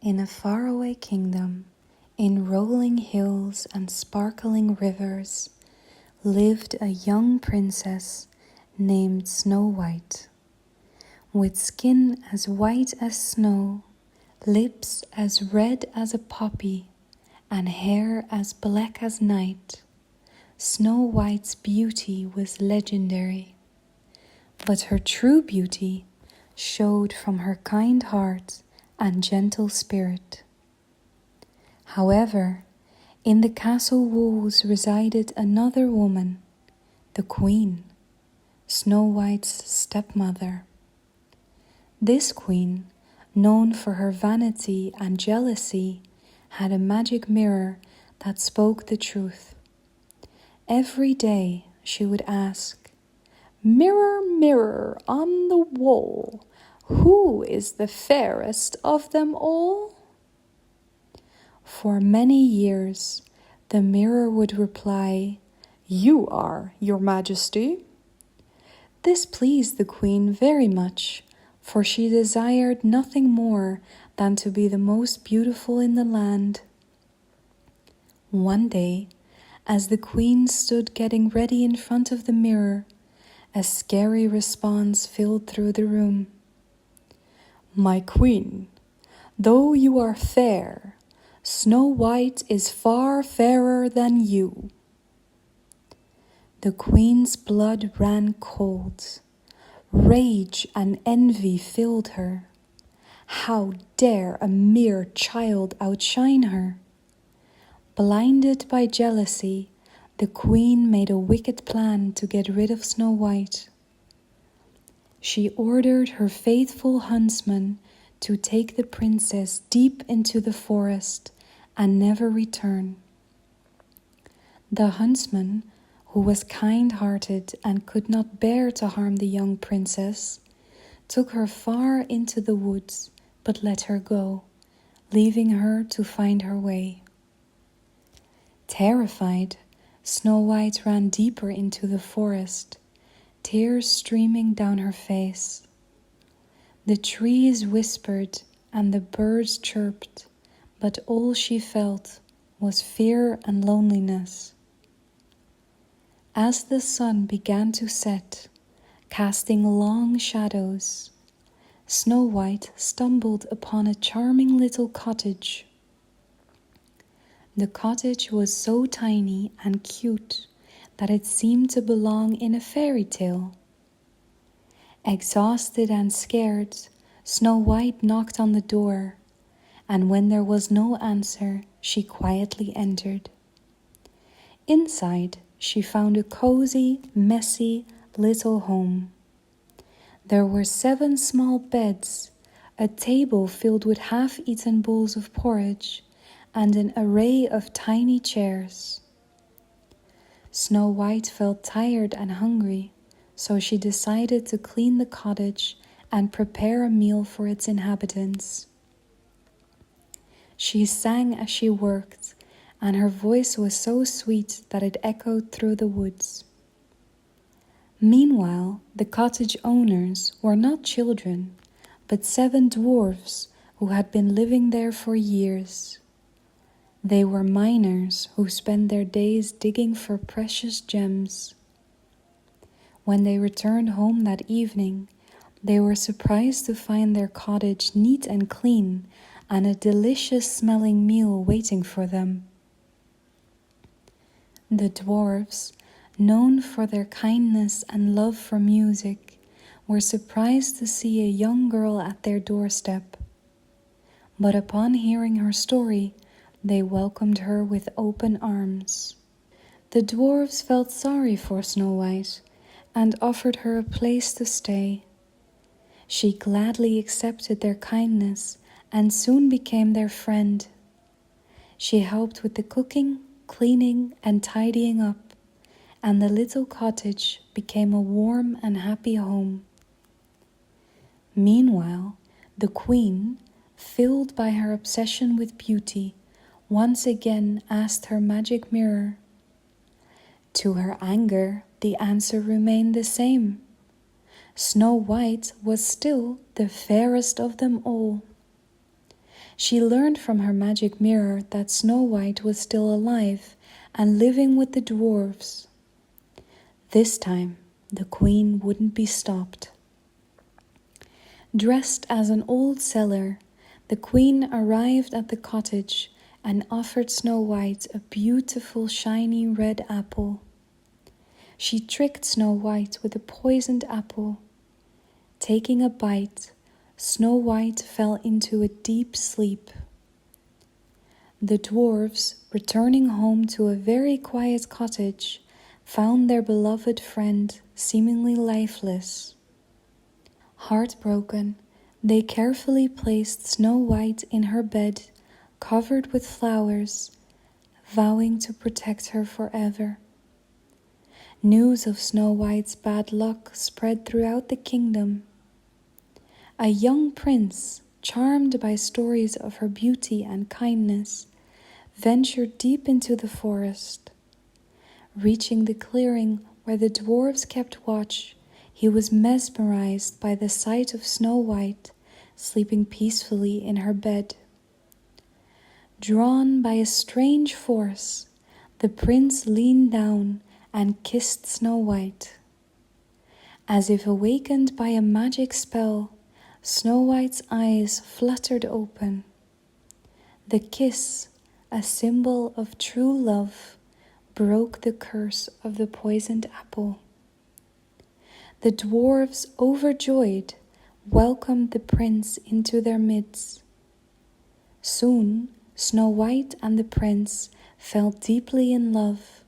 In a faraway kingdom, in rolling hills and sparkling rivers, lived a young princess named Snow White. With skin as white as snow, lips as red as a poppy, and hair as black as night, Snow White's beauty was legendary. But her true beauty showed from her kind heart and gentle spirit. However, in the castle walls resided another woman, the Queen, Snow White's stepmother. This queen, known for her vanity and jealousy, had a magic mirror that spoke the truth. Every day she would ask, "Mirror, mirror on the wall, who is the fairest of them all?" For many years, the mirror would reply, "You are, your majesty." This pleased the queen very much, for she desired nothing more than to be the most beautiful in the land. One day, as the queen stood getting ready in front of the mirror, a scary response filled through the room. "My queen, though you are fair, Snow White is far fairer than you." The queen's blood ran cold. Rage and envy filled her. How dare a mere child outshine her? Blinded by jealousy, the queen made a wicked plan to get rid of Snow White. She ordered her faithful huntsman to take the princess deep into the forest and never return. The huntsman, who was kind-hearted and could not bear to harm the young princess, took her far into the woods, but let her go, leaving her to find her way. Terrified, Snow White ran deeper into the forest, tears streaming down her face. The trees whispered and the birds chirped, but all she felt was fear and loneliness. As the sun began to set, casting long shadows, Snow White stumbled upon a charming little cottage. The cottage was so tiny and cute that it seemed to belong in a fairy tale. Exhausted and scared, Snow White knocked on the door, and when there was no answer, she quietly entered. Inside, she found a cozy, messy little home. There were 7 small beds, a table filled with half-eaten bowls of porridge, and an array of tiny chairs. Snow White felt tired and hungry, so she decided to clean the cottage and prepare a meal for its inhabitants. She sang as she worked, and her voice was so sweet that it echoed through the woods. Meanwhile, the cottage owners were not children, but 7 dwarfs who had been living there for years. They were miners who spent their days digging for precious gems. When they returned home that evening, they were surprised to find their cottage neat and clean, and a delicious-smelling meal waiting for them. The dwarfs, known for their kindness and love for music, were surprised to see a young girl at their doorstep. But upon hearing her story, they welcomed her with open arms. The dwarfs felt sorry for Snow White and offered her a place to stay. She gladly accepted their kindness and soon became their friend. She helped with the cooking, cleaning, and tidying up, and the little cottage became a warm and happy home. Meanwhile, the queen, filled by her obsession with beauty, once again asked her magic mirror. To her anger, the answer remained the same. Snow White was still the fairest of them all. She learned from her magic mirror that Snow White was still alive and living with the dwarves. This time, the queen wouldn't be stopped. Dressed as an old sailor, the queen arrived at the cottage and offered Snow White a beautiful shiny red apple. She tricked Snow White with a poisoned apple. Taking a bite, Snow White fell into a deep sleep. The dwarves, returning home to a very quiet cottage, found their beloved friend seemingly lifeless. Heartbroken, they carefully placed Snow White in her bed, covered with flowers, vowing to protect her forever. News of Snow White's bad luck spread throughout the kingdom. A young prince, charmed by stories of her beauty and kindness, ventured deep into the forest. Reaching the clearing where the dwarves kept watch, he was mesmerized by the sight of Snow White sleeping peacefully in her bed. Drawn by a strange force, the prince leaned down and kissed Snow White. As if awakened by a magic spell, Snow White's eyes fluttered open. The kiss, a symbol of true love, broke the curse of the poisoned apple. The dwarves, overjoyed, welcomed the prince into their midst. Soon, Snow White and the prince fell deeply in love,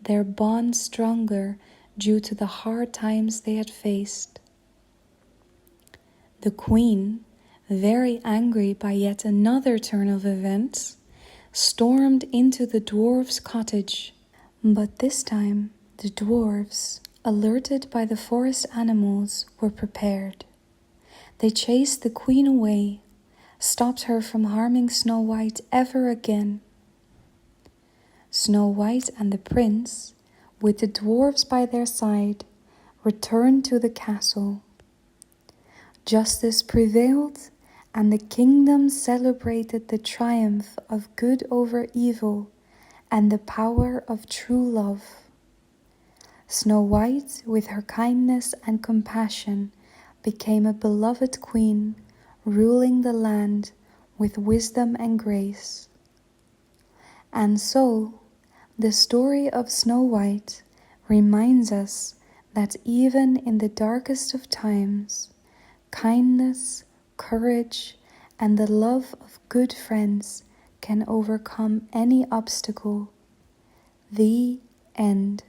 their bond stronger due to the hard times they had faced. The queen, very angry by yet another turn of events, stormed into the dwarves' cottage. But this time, the dwarves, alerted by the forest animals, were prepared. They chased the queen away, stopped her from harming Snow White ever again. Snow White and the prince, with the dwarves by their side, returned to the castle. Justice prevailed, and the kingdom celebrated the triumph of good over evil and the power of true love. Snow White, with her kindness and compassion, became a beloved queen, ruling the land with wisdom and grace. And so, the story of Snow White reminds us that even in the darkest of times, kindness, courage, and the love of good friends can overcome any obstacle. The end.